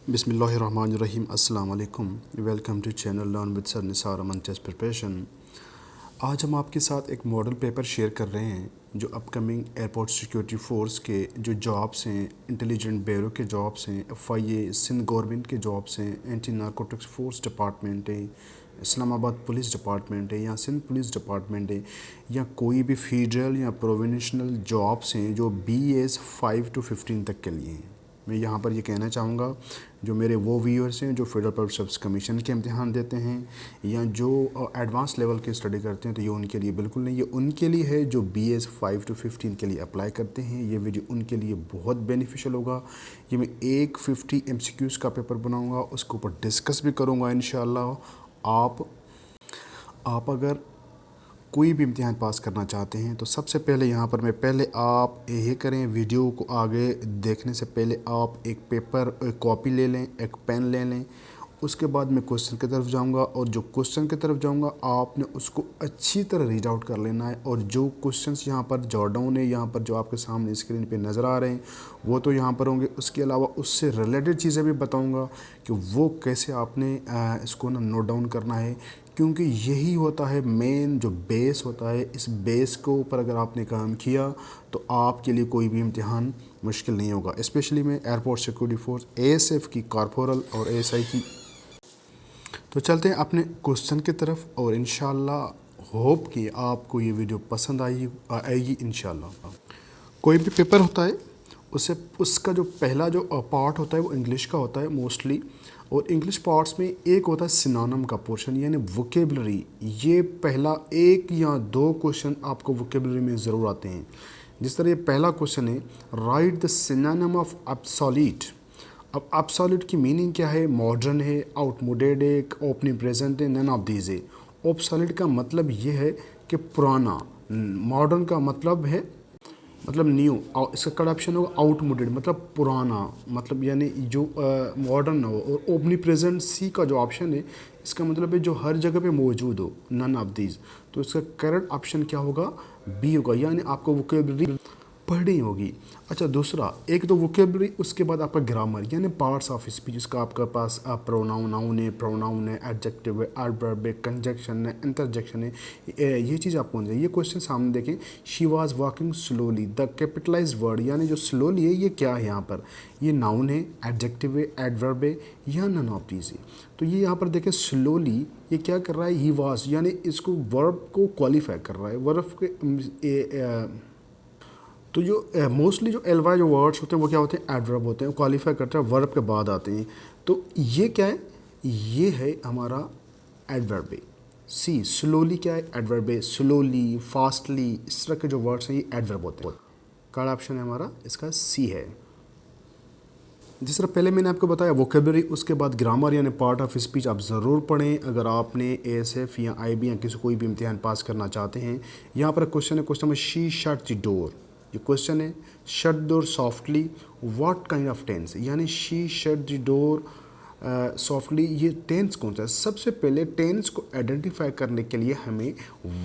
बिस्मिल्लाहिर्रहमानिर्रहीम। अस्सलाम वालेकुम। Welcome to channel learn with sir Nisar Aman test preparation. आज हम आपके साथ एक मॉडल पेपर शेयर कर रहे हैं जो अपकमिंग एयरपोर्ट सिक्योरिटी फोर्स के जो जॉब्स हैं, इंटेलिजेंट ब्यूरो के जॉब्स हैं, FIA सिंध गवर्नमेंट के जॉब्स हैं, एंटी नारकोटिक्स फोर्स डिपार्टमेंट है, इस्लामाबाद पुलिस डिपार्टमेंट है या सिंध पुलिस डिपार्टमेंट है या कोई भी फेडरल या प्रोविंशनल जॉब्स हैं जो BS 5 to 15 तक के लिए हैं। मैं यहाँ पर ये कहना चाहूँगा जो मेरे वो व्यूअर्स हैं जो फेडरल पब्लिक सर्विस कमीशन के इम्तिहान देते हैं या जो एडवांस लेवल की स्टडी करते हैं, तो ये उनके लिए बिल्कुल नहीं, ये उनके लिए है जो BS 5 to 15 के लिए अप्लाई करते हैं। ये वीडियो उनके लिए बहुत बेनिफिशियल होगा। ये मैं 150 MCQs का पेपर बनाऊँगा, उसके ऊपर डिस्कस भी करूँगा इंशाल्लाह। आप अगर कोई भी इम्तिहान पास करना चाहते हैं तो सबसे पहले यहाँ पर मैं पहले आप यही करें, वीडियो को आगे देखने से पहले आप एक पेपर, एक कॉपी ले लें, एक पेन ले लें। उसके बाद मैं क्वेश्चन की तरफ जाऊँगा और जो क्वेश्चन की तरफ जाऊँगा आपने उसको अच्छी तरह रीड आउट कर लेना है। और जो क्वेश्चंस यहाँ पर जॉट डाउन है, यहाँ पर जो आपके सामने स्क्रीन पे नज़र आ रहे हैं वो तो यहाँ पर होंगे। उसके अलावा उससे रिलेटेड चीज़ें भी बताऊँगा कि वो कैसे आपने इसको ना नोट डाउन करना है, क्योंकि यही होता है मेन जो बेस होता है। इस बेस के ऊपर अगर आपने काम किया तो आपके लिए कोई भी इम्तिहान मुश्किल नहीं होगा। स्पेशली मैं एयरपोर्ट सिक्योरिटी फोर्स ASF की कॉर्पोरल और ASI की। तो चलते हैं अपने क्वेश्चन की तरफ और इंशाल्लाह होप कि आपको ये वीडियो पसंद आएगी इंशाल्लाह। कोई भी पेपर होता है उसका जो पहला जो पार्ट होता है वो इंग्लिश का होता है मोस्टली। और इंग्लिश पार्ट्स में एक होता है सिनोनिम का पोर्शन यानी वोकेबलरी। ये पहला 1 या 2 क्वेश्चन आपको वोकेबलरी में ज़रूर आते हैं। जिस तरह ये पहला क्वेश्चन है, right the synonym of obsolete. अब ऑब्सोलीट की मीनिंग क्या है? मॉडर्न है, आउटमोडेड है, ओपनिंग प्रेजेंट है, नन ऑफ दीज है। ऑब्सोलीट का मतलब ये है कि पुराना। मॉडर्न का मतलब है न्यू। इसका करेक्ट ऑप्शन होगा आउटमोडेड, मतलब पुराना, मतलब यानी जो मॉडर्न हो। और ओमनी प्रेजेंट सी का जो ऑप्शन है इसका मतलब है जो हर जगह पे मौजूद हो, नन ऑफ दीज। तो इसका करेक्ट ऑप्शन क्या होगा? बी होगा, यानी आपको वोकेबलरी पढ़नी होगी। अच्छा, दूसरा एक तो वोकेबलरी, उसके बाद आपका ग्रामर यानी पार्ट्स ऑफ स्पीच। इसका आपका पास प्रोनाउन है, एडजेक्टिव है, एडवर्ब है, कंजक्शन है, इंटरजेक्शन है। ये चीज़ आपको होनी चाहिए। ये क्वेश्चन सामने देखें, she was walking slowly, the capitalize word यानी जो स्लोली है ये क्या है? यहाँ पर ये नाउन है, एडजेक्टिव है, एडवर्ब है या नन ऑफ दीज है। तो ये यहाँ पर देखें स्लोली ये क्या कर रहा है? ही वॉज यानी इसको वर्ब को क्वालिफाई कर रहा है। वर्ब के तो जो मोस्टली जो LY जो वर्ड्स होते हैं वो क्या होते हैं? एडवर्ब होते हैं, क्वालिफाई करते हैं, वर्ब के बाद आते हैं। तो ये क्या है? ये है हमारा एडवर्ब है। सी स्लोली क्या है? एडवर्ब है। स्लोली, फास्टली, इस तरह के जो वर्ड्स हैं ये एडवर्ब होते हैं। कार्ड ऑप्शन है हमारा इसका सी है। जिस तरह पहले मैंने आपको बताया वोकेबलरी, उसके बाद ग्रामर यानी पार्ट ऑफ स्पीच आप ज़रूर पढ़ें अगर आपने ASF या IB या किसी कोई भी इम्तिहान पास करना चाहते हैं। यहाँ पर क्वेश्चन है, क्वेश्चन में शी शट द डोर। ये क्वेश्चन है, shut door softly what kind of tense, यानी she shut the door softly, ये टेंस कौन सा है? सबसे पहले टेंस को आइडेंटिफाई करने के लिए हमें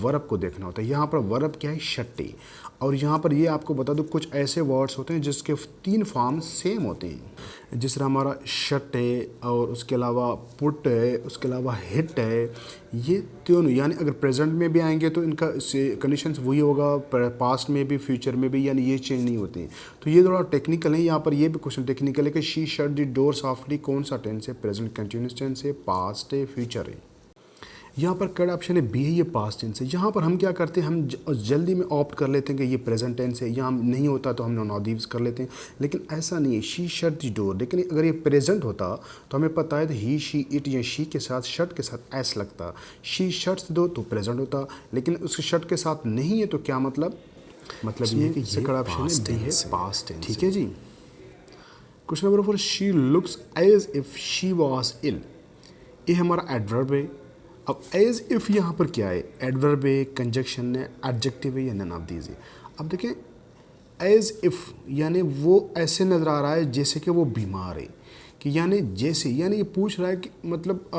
वर्ब को देखना होता है। यहाँ पर वर्ब क्या है? शट्टी। और यहाँ पर ये आपको बता दूँ कुछ ऐसे वर्ड्स होते हैं जिसके 3 फॉर्म सेम होते हैं। जिस तरह हमारा शट है और उसके अलावा पुट है, उसके अलावा हिट है। ये तीनों यानी अगर प्रेजेंट में भी आएंगे तो इनका कंडीशंस वही होगा, पास्ट में भी फ्यूचर में भी, यानी ये चेंज नहीं होते हैं। तो ये थोड़ा टेक्निकल है। यहाँ पर ये भी क्वेश्चन टेक्निकल है कि she shut the door softly कौन सा टेंस है? प्रेजेंट कंटिन्यूस टेंस है, पास्ट है, फ्यूचर है। यहाँ पर करेक्ट ऑप्शन है बी है, ये पास्ट टेंस है। यहाँ पर हम क्या करते हैं, हम जल्दी में ऑप्ट कर लेते हैं कि ये प्रेजेंट टेंस है, यहाँ नहीं होता तो हम नॉट कर लेते हैं। लेकिन ऐसा नहीं है, शी शट द डोर। लेकिन अगर ये प्रेजेंट होता तो हमें पता है तो ही, शी, इट या शी के साथ शट के साथ एस लगता। शी शट्स दो तो प्रेजेंट होता, लेकिन उसके शट के साथ नहीं है तो क्या मतलब ये है कि ये करेक्ट ऑप्शन है बी है, पास्ट टेंस। ठीक है जी। Question number 4, she looks as if she was ill. ये हमारा एडवर्ब है। अब एज इफ़ यहाँ पर क्या है? एडवर्ब है, कंजक्शन है, एडजेक्टिव है या नन ऑफ दीज है। अब देखें एज इफ़ यानी वो ऐसे नज़र आ रहा है जैसे कि वो बीमार है, कि यानी जैसे, यानी ये पूछ रहा है कि मतलब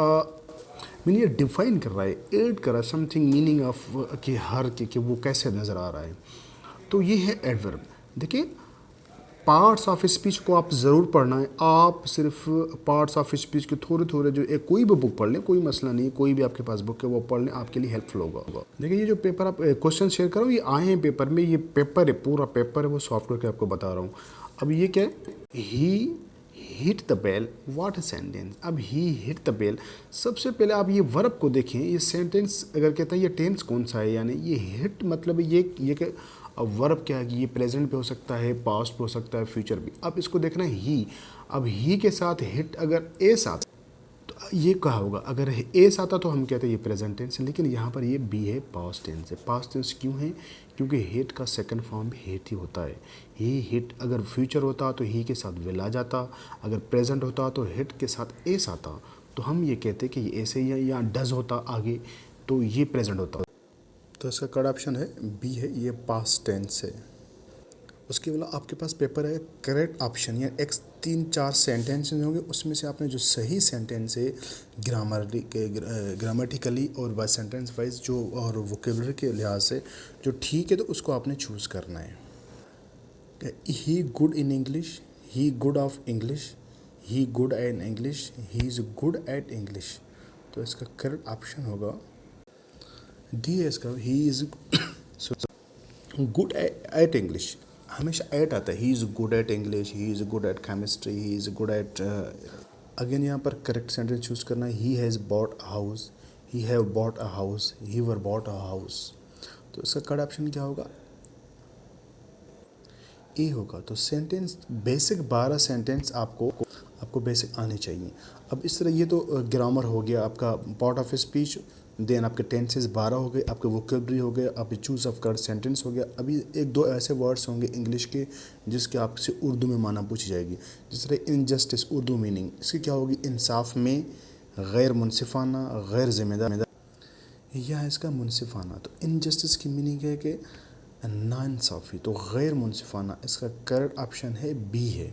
मीनिंग ये डिफाइन कर रहा है, ऐड कर रहा है समथिंग मीनिंग ऑफ कि हर कि वो कैसे नज़र आ रहा है। तो ये है एडवर्ब। देखिए पार्ट्स ऑफ स्पीच को आप ज़रूर पढ़ना है। आप सिर्फ पार्ट्स ऑफ स्पीच के थोड़े थोड़े जो एक कोई भी बुक पढ़ लें, कोई मसला नहीं, कोई भी आपके पास बुक है वो पढ़ लें, आपके लिए हेल्पफुल होगा। देखिए ये जो पेपर आप क्वेश्चन शेयर करो, ये आए हैं पेपर में, ये पेपर है, पूरा पेपर है, वो सॉफ्टवेयर के आपको बता रहा हूँ। अब ये क्या है, he hit the bell, what sentence. अब ही हिट द बेल, सबसे पहले आप ये वर्ब को देखें, ये सेंटेंस अगर कहता है ये टेंस कौन सा है, यानी ये हिट मतलब ये कि अब वर्ब क्या है कि ये प्रेजेंट भी हो सकता है, पास्ट भी हो सकता है, फ्यूचर भी। अब इसको देखना है ही। अब ही के साथ हिट अगर एस आता तो ये क्या होगा, अगर एस आता तो हम कहते हैं ये प्रेजेंट टेंस है, लेकिन यहाँ पर ये बी है, पास्ट टेंस है। पास्ट टेंस क्यों है, क्योंकि हिट का सेकंड फॉर्म भी हिट ही होता है। ही हिट अगर फ्यूचर होता तो ही के साथ विल आ जाता, अगर प्रेजेंट होता तो हिट के साथ एस आता, तो हम ये कहते कि ये ऐसे ही या डज होता आगे, तो ये प्रेजेंट होता। तो इसका करेक्ट ऑप्शन है बी है, ये पास्ट टेंस है। उसके बाद आपके पास पेपर है करेक्ट ऑप्शन, या एक 3-4 सेंटेंस होंगे, उसमें से आपने जो सही सेंटेंस है ग्रामेटिकली और बाय सेंटेंस वाइज जो और वोकेबलरी के लिहाज से जो ठीक है, तो उसको आपने चूज़ करना है। He good in English, he good of English, he good at English, he is good at English. तो इसका करेक्ट ऑप्शन होगा डी है इसका, he is good at English. हमेशा एट आता है, he is good at English, he is good at chemistry, he is good at. Again यहाँ पर करेक्ट सेंटेंस चूज़ करना है, he has bought a house, he have bought a house, he were bot a house. तो इसका correct option क्या होगा, ए होगा। तो सेंटेंस बेसिक 12 सेंटेंस आपको बेसिक आने चाहिए। अब इस तरह ये तो ग्रामर हो गया आपका, पार्ट ऑफ स्पीच, देन आपके टेंसेस 12 हो गए, आपके वोकेबलरी हो गए, आपके चूज़ ऑफ करेक्ट सेंटेंस हो गया। अभी 1-2 ऐसे वर्ड्स होंगे इंग्लिश के जिसके आपसे उर्दू में माना पूछी जाएगी। जिस तरह इनजस्टिस, उर्दू मीनिंग इसकी क्या होगी, इंसाफ में, गैर मुनसिफाना, गैर जिम्मेदार, यह है इसका मुनसिफाना। तो इनजस्टिस की मीनिंग है कि नाइंसाफ़ी, तो गैर मुनसिफाना, इसका करेक्ट ऑप्शन है बी है।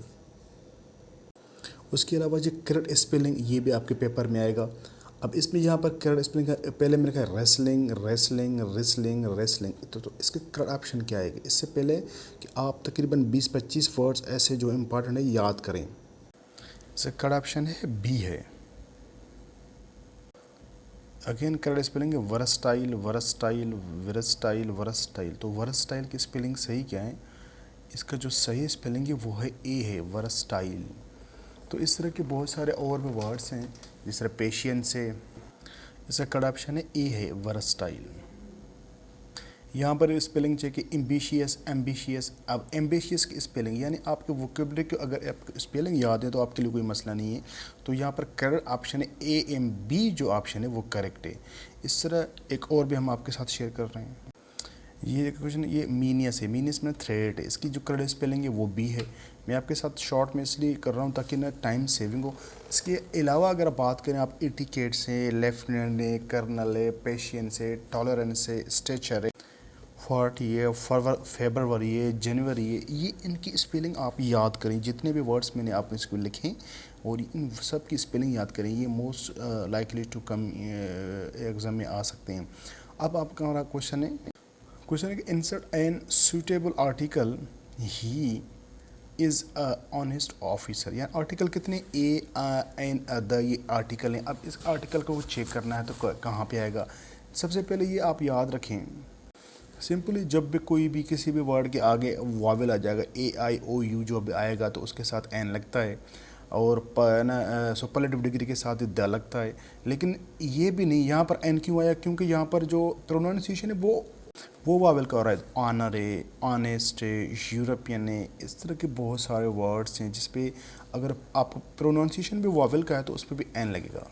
उसके अलावा जो करेक्ट स्पेलिंग ये भी आपके पेपर में आएगा। अब इसमें यहाँ पर करेक्ट स्पेलिंग का पहले मैंने कहा रेसलिंग, रेसलिंग, रेसलिंग, रेसलिंग, तो इसके करेक्ट ऑप्शन क्या आएगा। इससे पहले कि आप तकरीबन 20-25 वर्ड्स ऐसे जो इम्पॉर्टेंट है याद करें, इसका करेक्ट ऑप्शन है बी है। अगेन करेक्ट स्पेलिंग है वर्सटाइल, वर्सटाइल, वर्सटाइल, वर्सटाइल। तो वर्सटाइल की स्पेलिंग सही क्या है, इसका जो सही स्पेलिंग है वो है ए है, वर्सटाइल। तो इस तरह के बहुत सारे और भी वर्ड्स हैं, जिस तरह पेशियंस है, इसका करेक्ट ऑप्शन है ए है, वर्सटाइल। यहाँ पर स्पेलिंग चेक है एम्बिशियस, एम्बिशियस। अब एम्बिशियस की स्पेलिंग यानी आपके वोकेबलरी को अगर आपको स्पेलिंग याद है तो आपके लिए कोई मसला नहीं है। तो यहाँ पर करेक्ट ऑप्शन है AMB, जो ऑप्शन है वो करेक्ट है। इस तरह एक और भी हम आपके साथ शेयर कर रहे हैं। ये क्वेश्चन, ये मीनियस है, मीनियस में थ्रेड है, इसकी जो करेक्ट स्पेलिंग है वो बी है। मैं आपके साथ शॉर्ट में इसलिए कर रहा हूँ ताकि ना टाइम सेविंग हो। इसके अलावा अगर बात करें आप एटिकेट से, लेफ्टिनेंट है, कर्नल है, पेशियंस है, टॉलरेंस है, स्टेचर है, फॉर्ट ये, फेब्रुअरी है, जनवरी है, ये इनकी स्पेलिंग आप याद करें। जितने भी वर्ड्स मैंने आपने इसको लिखे और इन सब की स्पेलिंग याद करें, ये most likely to come exam में आ सकते हैं। अब आपका हमारा क्वेश्चन है कि insert an suitable article, he is a honest officer. यानी आर्टिकल कितने, एन द, ये आर्टिकल हैं। अब इस आर्टिकल को चेक करना है तो कहाँ पे आएगा। सबसे पहले ये आप याद रखें, सिंपली जब भी कोई भी किसी भी वर्ड के आगे वावेल आ जाएगा, AIOU जो भी आएगा तो उसके साथ एन लगता है, और सुपरलेटिव डिग्री के साथ द लगता है। लेकिन ये भी नहीं, यहाँ पर एन क्यों आया, क्योंकि यहाँ पर जो प्रोनाउंसिएशन है वो वावेल का हो रहा है। ऑनर है, ऑनेस्ट है, यूरोपियन है, इस तरह के बहुत सारे वर्ड्स हैं जिसपे अगर आप प्रोनाउंसिएशन भी वावेल का है तो उस पर भी एन लगेगा।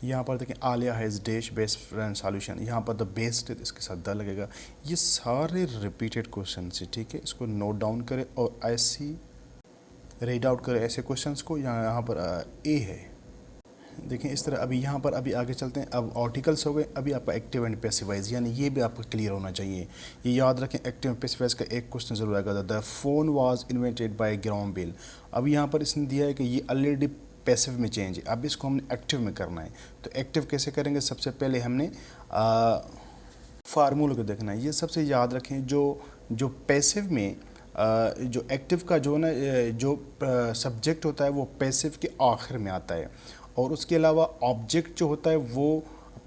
यहाँ पर देखें, Alia has dash best friend solution, यहाँ पर द बेस्ट है तो इसके साथ द लगेगा। ये सारे रिपीटेड क्वेश्चन है, ठीक है। इसको नोट डाउन करें और ऐसी रीड आउट करें ऐसे क्वेश्चंस को। यहाँ पर ए है, देखें इस तरह। अभी यहाँ पर अभी आगे चलते हैं। अब आर्टिकल्स हो गए, अभी आपका एक्टिव एंड पैसिव वॉइस, यानी ये भी आपको क्लियर होना चाहिए। ये याद रखें, एक्टिव एंड पैसिव वॉइस का एक क्वेश्चन जरूर आएगा। The phone was invented by Graham Bell. अब यहाँ पर इसने दिया है कि ये ऑलरेडी पैसिव में चेंज है, अब इसको हमने एक्टिव में करना है। तो एक्टिव कैसे करेंगे, सबसे पहले हमने फार्मूले को देखना है। ये सबसे याद रखें, जो पैसिव में जो एक्टिव का जो ना जो सब्जेक्ट होता है वो पैसिव के आखिर में आता है, और उसके अलावा ऑब्जेक्ट जो होता है वो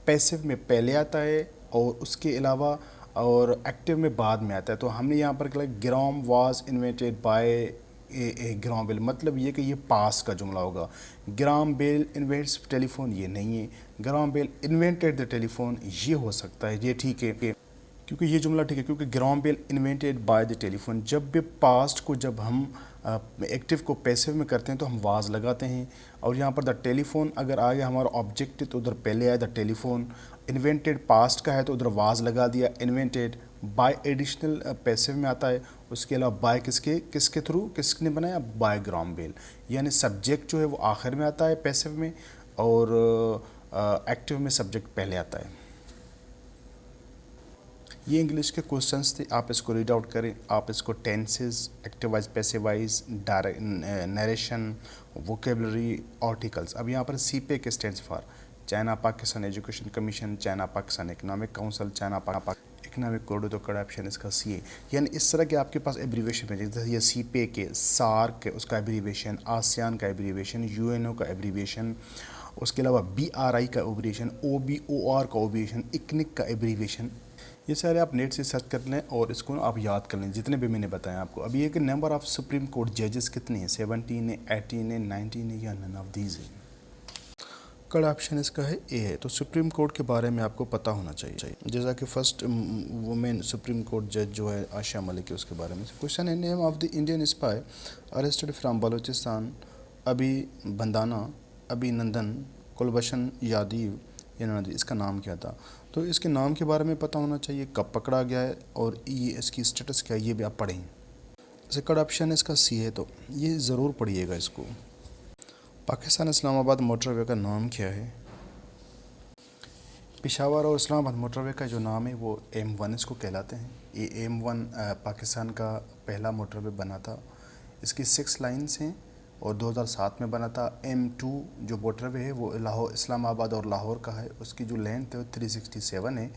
पैसिव में पहले आता है, और उसके अलावा और एक्टिव में बाद में आता है। तो हमने यहाँ पर क्या, gram was invented by a Graham Bell, मतलब ये कि ये पास का जुमला होगा। ग्राम बेल इन्वेंट्स टेलीफोन, ये नहीं है। Graham Bell invented the telephone, ये हो सकता है, ये ठीक है क्योंकि ये जुमला ठीक है, क्योंकि Graham Bell invented by the telephone. जब भी पास्ट को जब हम एक्टिव को पैसिव में करते हैं तो हम वाज लगाते हैं, और यहाँ पर द टेलीफोन अगर आगे हमारा ऑब्जेक्ट है तो उधर पहले आया द टेलीफोन। इन्वेंटेड पास्ट का है तो उधर वाज लगा दिया, इन्वेंटेड। बाय एडिशनल पैसिव में आता है। उसके अलावा बाय किसके किसके थ्रू, किसने बनाया, बाय ग्राम बेल। यानी सब्जेक्ट जो है वो आखिर में आता है पैसिव में, और एक्टिव में सब्जेक्ट पहले आता है। ये इंग्लिश के क्वेश्चंस थे, आप इसको रीड आउट करें। आप इसको tenses, active voice, passive wise, narration, vocabulary, articles. अब यहाँ पर CPEC stands for China Pakistan education commission, China Pakistan economic council, China economic code, तो कड़ा ऑप्शन इसका CA। यानी इस तरह के आपके पास एब्रीवेशन में, जैसे ये CPEC है, सार्क उसका एब्रीवेशन, आसियान का एब्रीवेशन, UNO का एब्रीवेशन, उसके अलावा BRI का एब्रीवेशन, OBOR का एब्रीवेशन, इकनिक का एब्रीवेशन। ये सारे आप नेट से सर्च कर लें और इसको आप याद कर लें, जितने भी मैंने बताया आपको। अभी ये कि नंबर ऑफ सुप्रीम कोर्ट जजेस कितने हैं, 17 है, 18 है, 19 है, या नन ऑफ दीज है। कड़ा ऑप्शन इसका है A है। तो सुप्रीम कोर्ट के बारे में आपको पता होना चाहिए, जैसा कि फर्स्ट वुमेन सुप्रीम कोर्ट जज जो है आशा मलिक है, उसके बारे में। क्वेश्चन है, name of the Indian spy arrested from Balochistan, अभी बंदाना, अभिनंदन, कुलभूषण यादव, इसका नाम क्या था। तो इसके नाम के बारे में पता होना चाहिए, कब पकड़ा गया है, और ये इसकी स्टेटस क्या है, ये भी आप पढ़ें। सेकंड ऑप्शन इसका C है, तो ये ज़रूर पढ़िएगा इसको। पाकिस्तान इस्लामाबाद मोटरवे का नाम क्या है। पेशावर और इस्लामाबाद मोटरवे का जो नाम है वो M1 इसको कहलाते हैं। ये M1 पाकिस्तान का पहला मोटरवे बना था। इसकी 6 लाइन्स हैं और 2007 में बना था। M2 जो मोटरवे है वो लाहौर, इस्लामाबाद और लाहौर का है। उसकी जो लेंथ है वो 367 है।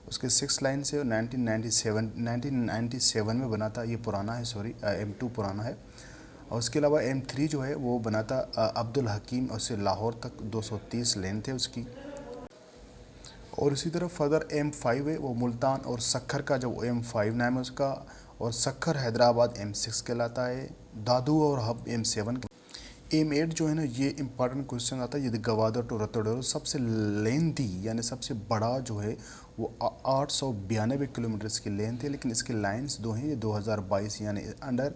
उसके 6 लाइन से 1997 में बना था। ये पुराना है, सॉरी, M2 पुराना है। और उसके अलावा M3 जो है वो बना था अब्दुल हकीम, और उससे लाहौर तक 230 लेन थे उसकी। और इसी तरह फर्दर M5 है, वो मुल्तान और सखर का जो M5 नाम है उसका, और सखर हैदराबाद M6 कहलाता है। दादू और हब M7। M8 जो है ना, ये इंपॉर्टेंट क्वेश्चन आता है। ये गवादर टू रतोडोर सबसे लेंथी यानी सबसे बड़ा जो है वो 892 किलोमीटर की लेंथ है, लेकिन इसके लाइंस दो हैं। ये 2022 यानी अंडर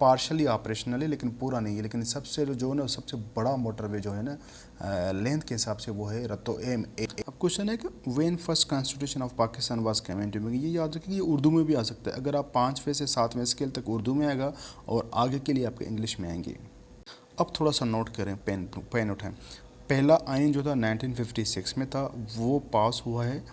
पार्शली ऑपरेशनल है, लेकिन पूरा नहीं है। लेकिन सबसे जो है ना, सबसे बड़ा मोटरवे जो है ना लेंथ के हिसाब से वो है रतो M8। अब क्वेश्चन है कि when first constitution of Pakistan was comment में, ये याद रखिए, ये उर्दू में भी आ सकता है। अगर आप 5वें से 7वें स्केल तक उर्दू में आएगा, और आगे के लिए आपके इंग्लिश में आएंगे। अब थोड़ा सा नोट करें, पेन उठाएं। पहला आइन जो था 1956 में था, वो पास हुआ है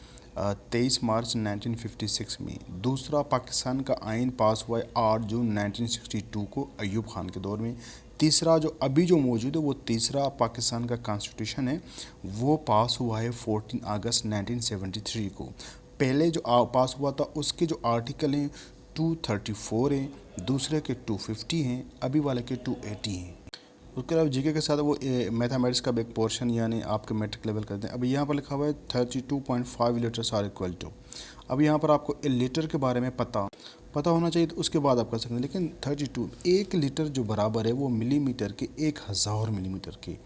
23 मार्च 1956 में। दूसरा पाकिस्तान का आइन पास हुआ है 8 जून 1962 को, अयूब खान के दौर में। तीसरा जो अभी जो मौजूद है वो तीसरा पाकिस्तान का कॉन्स्टिट्यूशन है, वो पास हुआ है 14 अगस्त 1973 को। पहले जो पास हुआ था उसके जो आर्टिकल हैं 234 हैं, दूसरे के 250 हैं, अभी वाले के 280 हैं। उसके अलावा जीके के साथ वो मैथमेटिक्स का भी एक पोर्शन यानी आपके मैट्रिक लेवल करते हैं। अभी यहाँ पर लिखा हुआ है 32.5 लीटर्स आर इक्वल टू। अब यहाँ पर आपको लीटर के बारे में पता होना चाहिए, तो उसके बाद आप कर सकते हैं। लेकिन 32 1 लीटर जो बराबर है वो मिलीमीटर के 1000 मिलीमीटर के।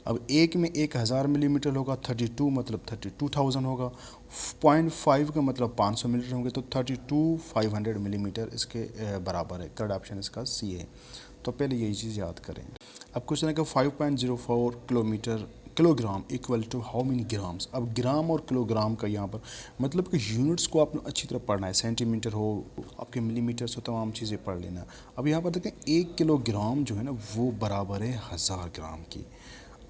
अब एक में 1000 मिलीमीटर होगा, 32 मतलब 32,000 होगा, 0.5 का मतलब 500 मिलीमीटर होंगे, तो 32,500 मिलीमीटर इसके बराबर है। करेक्ट ऑप्शन इसका C है। तो पहले यही चीज़ याद करें। अब क्वेश्चन है कि 5.04 kilogram equal to how many grams. अब ग्राम और किलोग्राम का यहाँ पर मतलब कि यूनिट्स को आपने अच्छी तरह पढ़ना है। सेंटीमीटर हो, आपके मिलीमीटर हो, तमाम चीज़ें पढ़ लेना। अब यहाँ पर देखें 1 किलोग्राम जो है ना वो बराबर है 1000 ग्राम की।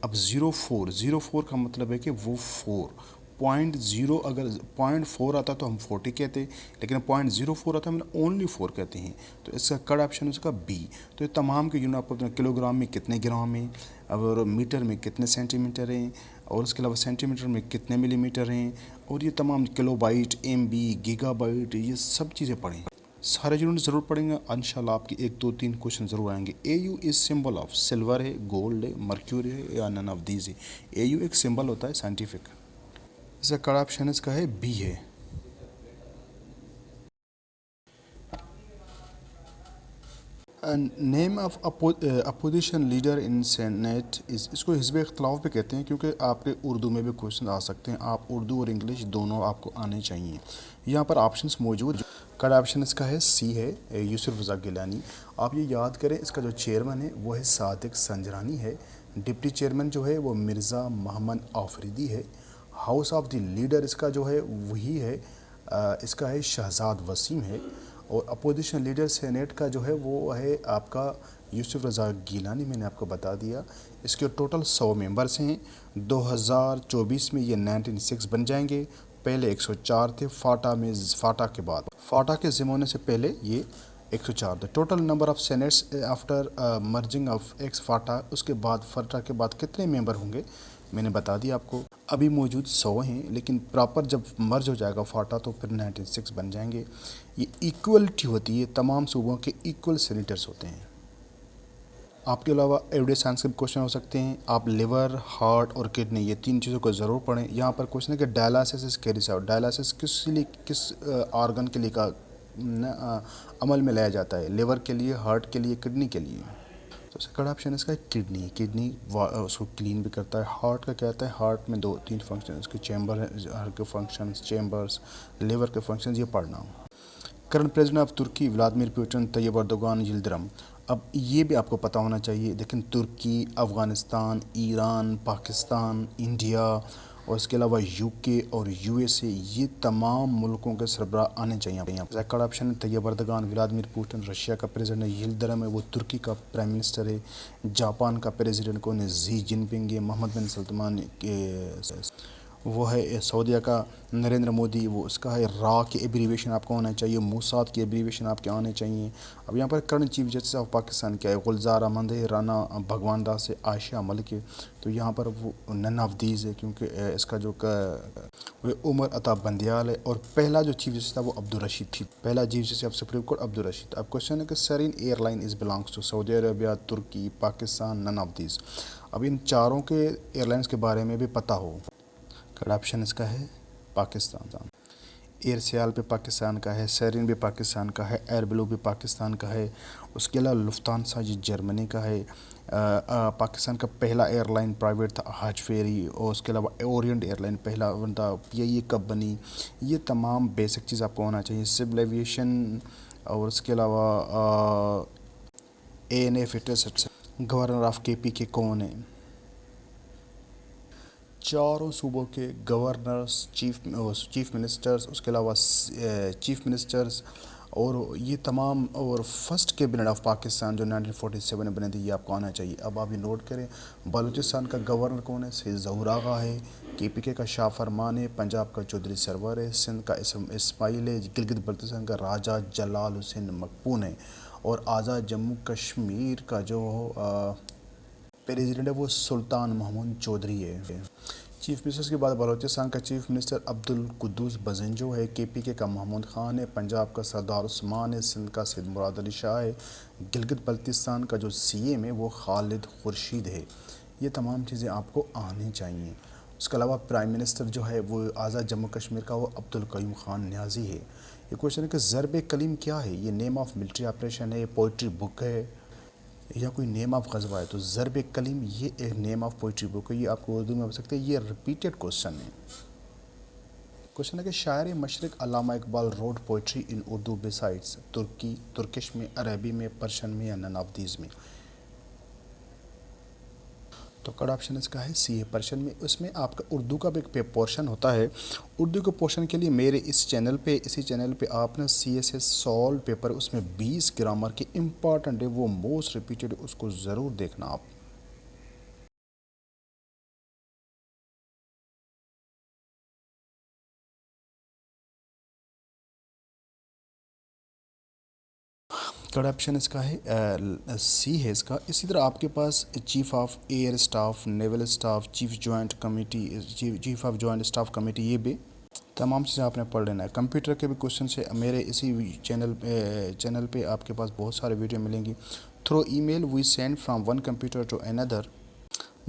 अब 0.4 का मतलब है कि वो 4.0, अगर 0.4 आता तो हम 40 कहते, लेकिन 0.04 आता है मतलब ओनली 4 कहते हैं। तो इसका करेक्ट ऑप्शन उसका B। तो ये तमाम के यूनिट आपको किलोग्राम में कितने ग्राम हैं, और मीटर में कितने सेंटीमीटर हैं, और उसके अलावा सेंटीमीटर में कितने मिलीमीटर हैं, और ये तमाम किलोबाइट, MB, गीगाबाइट, ये सब चीज़ें पढ़ें। सारे यूनिट ज़रूर पढ़ेंगे इंशाल्लाह। आपके 1 2 3 क्वेश्चन ज़रूर आएंगे। AU is symbol of silver है, गोल्ड है, मर्क्यूरी है या नन ऑफ दीज है। AU एक सिंबल होता है साइंटिफिक। इसका कड़ा ऑप्शन इसका है बी है। Name of opposition leader in senate इस इसको हिज़्ब इख्तिलाफ भी कहते हैं, क्योंकि आपके उर्दू में भी क्वेश्चन आ सकते हैं। आप उर्दू और इंग्लिश दोनों आपको आने चाहिए। यहाँ पर ऑप्शंस मौजूद। कड़ा ऑप्शन इसका है सी है, यूसुफ रज़ा गिलानी। आप ये याद करें, इसका जो चेयरमैन है वो है सादिक संजरानी है। डिप्टी चेयरमैन जो है वो मिर्ज़ा मोहम्मद आफरीदी है। हाउस ऑफ द लीडर इसका जो है वही है, इसका है शहजाद वसीम है। और अपोजिशन लीडर सेनेट का जो है वो है आपका यूसुफ रज़ा गिलानी, मैंने आपको बता दिया। इसके टोटल 100 मेंबर्स हैं। 2024 में ये 96 बन जाएंगे। पहले 104 थे फाटा के बाद, फाटा के ज़माने से पहले ये 104 थे। Total number of senates after merging of ex FATA, उसके बाद फाटा के बाद कितने मेंबर होंगे मैंने बता दिया आपको। अभी मौजूद 100 हैं, लेकिन प्रॉपर जब मर्ज हो जाएगा फाटा तो फिर 96 बन जाएंगे। ये इक्वलिटी होती है, तमाम सूबों के इक्वल सेनेटर्स होते हैं। आपके अलावा एवरीडे साइंस के क्वेश्चन हो सकते हैं। आप लिवर, हार्ट और किडनी ये 3 चीज़ों को ज़रूर पढ़ें। यहाँ पर क्वेश्चन है कि dialysis is carries out. Dialysis किस लिए, किस ऑर्गन के लिए का अमल में लाया जाता है? लिवर के लिए, हार्ट के लिए, किडनी के लिए। तो सेकंड ऑप्शन इसका है किडनी। किडनी उसको क्लीन भी करता है। हार्ट का क्या होता है? हार्ट में 2 3 फंक्शन उसके चैम्बर है, हार्ट के फंक्शन चैम्बर्स, लिवर के फंक्शन, ये पढ़ना। Current president of Turkey Vladimir Putin, Tayyip Erdogan, Yildirim. अब ये भी आपको पता होना चाहिए। लेकिन Turkey, Afghanistan, Iran, Pakistan, India और इसके अलावा यूके और यूएसए, ये तमाम मुल्कों के सरबराह आने चाहिए यहाँ। Second option Tayyip Erdogan, Vladimir Putin Russia का प्रेसिडेंट है। यिल्दिरम है वो तुर्की का प्राइम मिनिस्टर है। जापान का प्रेसिडेंट कौन है? जी जिनपिंग है। मोहम्मद बिन सलमान के वो है सऊदीया का नरेंद्र मोदी, वो उसका है। रा के एब्रीवेशन आपको होना चाहिए। मूसाद के एब्रीवेशन आपके आने चाहिए। अब यहाँ पर current chief justice of Pakistan क्या है? गुलजार अहमद है, राना भगवान दास है, आयशा मलिक है। तो यहाँ पर वो नन ऑफ दीज है, क्योंकि इसका जो वो उमर अता बंदियाल है। और पहला जो चीफ जस्टिस था वो अब्दुल रशीद थी। पहला chief justice of supreme court Abdul Rashid. अब क्वेश्चन है कि Serene airline is belongs to Saudi Arabia, तुर्की, पाकिस्तान, नन ऑफ दीज। अब इन चारों के एयरलाइंस के बारे में भी पता हो। थर्ड ऑप्शन इसका है पाकिस्तान। एयरसेल भी पाकिस्तान का है, सेरिन भी पाकिस्तान का है, एयरब्लू भी पाकिस्तान का है। उसके अलावा लुफ्तांसा जी जर्मनी का है। पाकिस्तान का पहला एयरलाइन प्राइवेट था हज फेरी। और उसके अलावा ओरिएंट एयरलाइन पहला था। ये कब बनी? ये तमाम बेसिक चीज़ आपको होना चाहिए। सिविल एविएशन और उसके अलावा ANA fitness. Governor of KP के कौन है? चारों सूबों के गवर्नर्स, चीफ मिनिस्टर्स, उसके अलावा चीफ मिनिस्टर्स और ये तमाम। और फर्स्ट कैबिनेट ऑफ पाकिस्तान जो 1947 में बने थे, ये आपको आना चाहिए। अब आप ये नोट करें। बलूचिस्तान का गवर्नर कौन है? सैयद ज़हूर आगा है। KPK का शाह फरमान है। पंजाब का चौधरी सरवर है। सिंध का इस्माइल है। गिलगित बल्तिस्तान का राजा जलाल हुसैन मकबून है। और आज़ाद जम्मू कश्मीर का जो प्रेसिडेंट है वो सुल्तान महमूद चौधरी है। चीफ मिनिस्टर्स के बाद बलूचिस्तान का चीफ मिनिस्टर अब्दुल कुद्दूस बज़ंजो है। KPK का महमूद खान है। पंजाब का सरदार उस्मान है। सिंध का सैयद मुराद अली शाह है। गिलगित बल्तिस्तान का जो CM है वो खालिद खुर्शीद है। ये तमाम चीज़ें आपको आनी चाहिए। उसके अलावा प्राइम मिनिस्टर जो है वो आज़ाद जम्मू कश्मीर का वो अब्दुल कयूम खान न्याजी है। ये क्वेश्चन है कि ज़रब कलीम क्या है? ये नेम ऑफ मिलिट्री ऑपरेशन है, पोइट्री बुक है, या कोई नेम ऑफ गज़वा है? तो ज़रब कलीम ये एक नेम ऑफ पोइट्री बुक है। ये आपको उर्दू में हो सकते हैं। ये रिपीटेड क्वेश्चन है। क्वेश्चन है कि शायर मशरिक़ अल्लामा इकबाल रोड पोइट्री इन उर्दू बिसाइड्स तुर्की, तुर्किश में, अरबी में, पर्शियन में या नन ऑफ दीज में। तो कड़ ऑप्शन इसका है सी है, पर्शियन में। उसमें आपका उर्दू का भी एक पोर्शन होता है। उर्दू के पोर्शन के लिए मेरे इसी चैनल पे आपने CSS सॉल्व पेपर, उसमें 20 ग्रामर के इम्पॉर्टेंट है, वो मोस्ट रिपीटेड, उसको ज़रूर देखना आप। थर्ड ऑप्शन इसका है सी है इसका। इसी तरह आपके पास chief of air staff, naval staff, chief of joint staff committee, ये भी तमाम चीज़ें आपने पढ़ लेना है। कंप्यूटर के भी क्वेश्चन से मेरे इसी चैनल पे आपके पास बहुत सारे वीडियो मिलेंगी। Through email we send from one computer to another,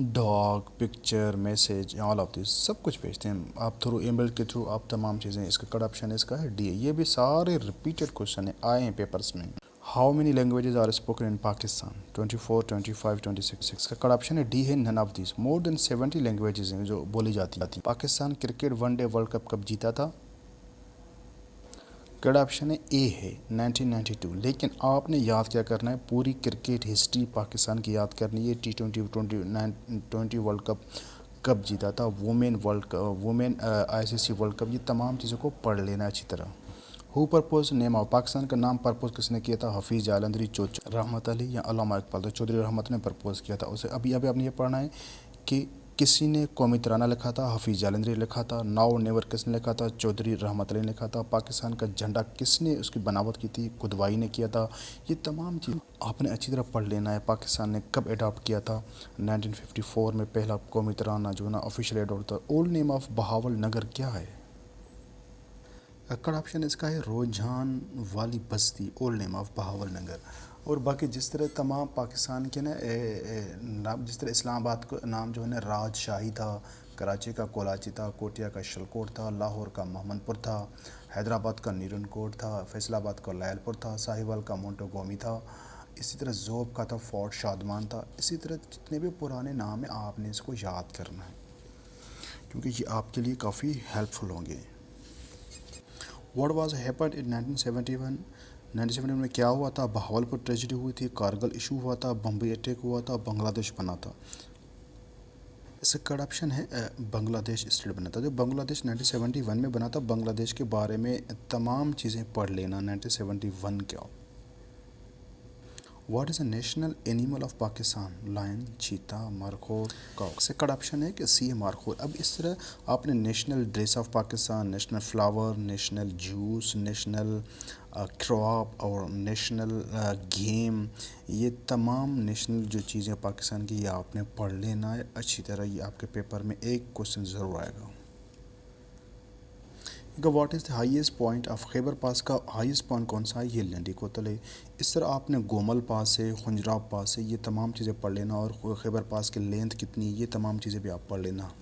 dog, picture, message, all of this सब कुछ भेजते हैं आप थ्रू ईमेल के थ्रू। आप तमाम चीज़ें, इसका कट ऑप्शन इसका है डी। ये भी सारे रिपीटेड क्वेश्चन है, आए हैं पेपर्स में। How many languages are spoken in Pakistan? 24, 25, 26 का कट ऑप्शन है डी है none of this. More than 70 languages हैं जो बोली जाती हैं। Pakistan cricket one day world cup कब जीता था? कट ऑप्शन है ए है 1992। लेकिन आपने याद क्या करना है, पूरी क्रिकेट हिस्ट्री पाकिस्तान की याद करनी है। T20 वर्ल्ड कप कब जीता था, वुमेन ICC वर्ल्ड कप, ये तमाम चीज़ों को पढ़ लेना अच्छी तरह। Who propose name of Pakistan का नाम परपोज किसने किया था? हफीज़ जालंधरी, चौधरी रहमत अली या अल्लामा इकबाल? तो चौधरी रहमत ने परपोज किया था उसे। अभी आपने ये पढ़ना है कि किसी ने कौमी तराना लिखा था? हफीज़ जालंधरी लिखा था। नाउ नेवर किसने लिखा था? चौधरी रहमत अली ने लिखा था। पाकिस्तान का झंडा किसने उसकी बनावट की थी? खुदवाई ने किया था। ये तमाम चीज़ आपने अच्छी तरह पढ़ लेना है। पाकिस्तान ने कब अडॉप्ट किया था? 1954 में पहला कौमी तराना जो है ना ऑफिशियल अडॉप्ट था। ओल्ड नेम ऑफ बहावल नगर क्या है? कट ऑप्शन इसका है रोजान वाली बस्ती, ओल्ड नेम ऑफ बहावल नगर। और बाकी जिस तरह तमाम पाकिस्तान के ना नाम, जिस तरह इस्लामाबाद का नाम जो है ना राजशाही था, कराची का कोलाची था, कोटिया का शलकोट था, लाहौर का मोहम्मदपुर था, हैदराबाद का नीरनकोट था, फैसलाबाद का लैलपुर था, साहिवाल का मोंटोगोमी था, इसी तरह ज़ोब का था फोर्ट शादमान था। इसी तरह जितने भी पुराने नाम हैं आपने इसको याद करना है, क्योंकि ये आपके लिए काफ़ी हेल्पफुल होंगे। What was happened in 1971? 1971 में क्या हुआ था? बहावलपुर ट्रेजिडी हुई थी, कारगिल इशू हुआ था, बम्बई अटैक हुआ था, बांग्लादेश बना था। इसका कट ऑप्शन है बांग्लादेश स्टेट बना था। जो बांग्लादेश 1971 में बना था, बांग्लादेश के बारे में तमाम चीज़ें पढ़ लेना। 1971 क्या? What is the national animal of Pakistan? Lion, cheetah, markhor, cow? इसका कट ऑप्शन है कि सी है मारखोर। अब इस तरह आपने national dress of Pakistan, national flower, national juice, national crop और नेशनल गेम, ये तमाम नेशनल जो चीज़ें पाकिस्तान की, ये आपने पढ़ लेना है अच्छी तरह। ये आपके पेपर में एक क्वेश्चन ज़रूर आएगा। What is the highest point of Khyber pass? का हाईएस्ट पॉइंट कौन सा है? ये लंडी कोतल है। इस तरह आपने गोमल पास है, खुंजराब पास है, ये तमाम चीज़ें पढ़ लेना। और खैबर पास की लेंथ कितनी, ये तमाम चीज़ें भी आप पढ़ लेना।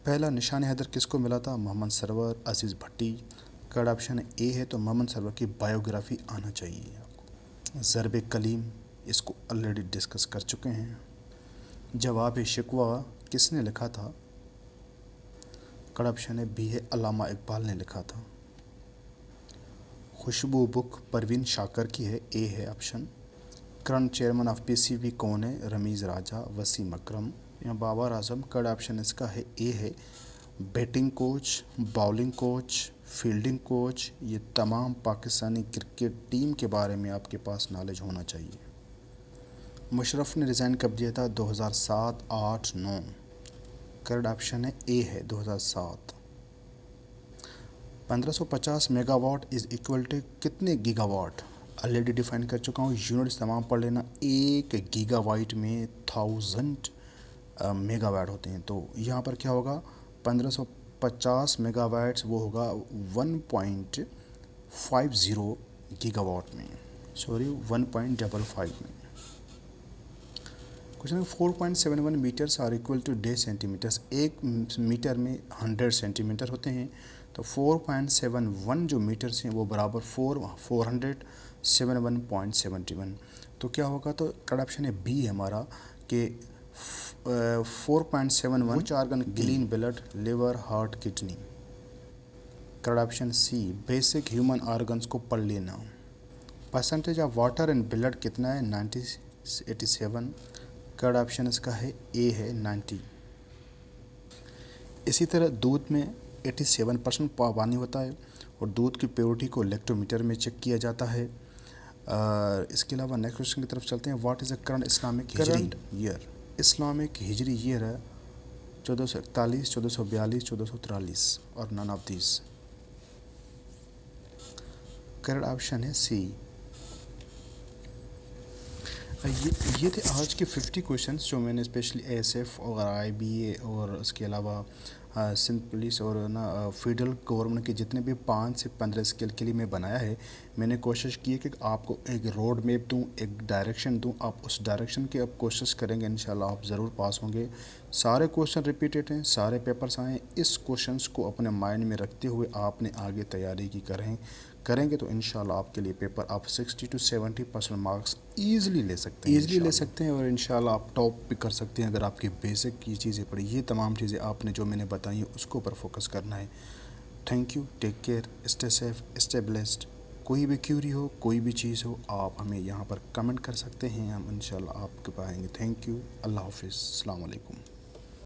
पहला निशान हैदर किसको मिला था? Mohammad Sarwar, Aziz Bhatti. Cut option A है तो मोहम्मद सरवर की बायोग्राफी आना चाहिए आपको। ज़रब कलीम, इसको ऑलरेडी डिस्कस कर चुके हैं। जवाब शिकवा किसने लिखा था? कट ऑप्शन है बी है अल्लामा इकबाल ने लिखा था। खुशबू बुक परवीन शाकर की है, ए है option. Current chairman of PCB कौन है? रमीज़ राजा, वसीम अकरम या बाबर आजम? कट ऑप्शन इसका है ए है। Batting coach, bowling coach, fielding coach, ये तमाम पाकिस्तानी क्रिकेट टीम के बारे में आपके पास नॉलेज होना चाहिए। मुशर्रफ ने रिज़ाइन कब दिया था? 2007, 8, 9। करेक्ट ऑप्शन है ए है 2007। 1550 मेगावाट इज़ इक्वल टू कितने गीगावाट? ऑलरेडी डिफाइन कर चुका हूँ, यूनिट्स तमाम पढ़ लेना। एक गीगावाट में 1000 मेगावाट होते हैं। तो यहाँ पर क्या होगा? 1550 मेगावाट्स वो होगा 1.50 गीगावाट में, सॉरी 1.55 में। Question 4.71 metres are equal to 10 centimetres. एक मीटर में 100 सेंटीमीटर होते हैं, तो 4.71 जो मीटर्स हैं वो बराबर 471.71। तो क्या होगा? तो करेक्ट ऑप्शन है बी है हमारा कि 4.71 which organ clean blood, liver, heart, kidney? Correct option C basic human organs को पढ़ लेना। Percentage of water in blood कितना है? 87। करेक्ट ऑप्शन इसका है ए है 90। इसी तरह दूध में 87% पानी होता है और दूध की प्योरिटी को लैक्टोमीटर में चेक किया जाता है। इसके अलावा नेक्स्ट क्वेश्चन की तरफ चलते हैं। What is the current Islamic Hijri year? Islamic Hijri year है 1441, 1442, 1443 और none of this. Correct option है सी। ये थे आज के 50 क्वेश्चंस जो मैंने स्पेशली एएसएफ और आईबीए और उसके अलावा सिंध पुलिस और ना फेडरल गवर्नमेंट के जितने भी 5 से 15 स्किल के लिए मैं बनाया है। मैंने कोशिश की है कि आपको एक रोड मैप दूँ, एक डायरेक्शन दूँ, आप उस डायरेक्शन की आप कोशिश करेंगे इंशाल्लाह आप ज़रूर पास होंगे। सारे क्वेश्चन रिपीटेड हैं, सारे पेपर्स आए। इस क्वेश्चंस को अपने माइंड में रखते हुए आपने आगे तैयारी की करेंगे तो इंशाल्लाह आपके लिए पेपर आप 60 to 70% मार्क्स ईज़िली ले सकते हैं और इंशाल्लाह आप टॉप भी कर सकते हैं अगर आपकी बेसिक की चीज़ें पढ़ी। ये तमाम चीज़ें आपने जो मैंने बताई हैं उसको ऊपर फोकस करना है। Thank you, take care, stay safe, stay blessed. कोई भी क्यूरी हो, कोई भी चीज़ हो, आप हमें यहाँ पर कमेंट कर सकते हैं, हम इंशाल्लाह आपके पाएंगे। थैंक यू, अल्लाह हाफिज़, अस्सलाम वालेकुम।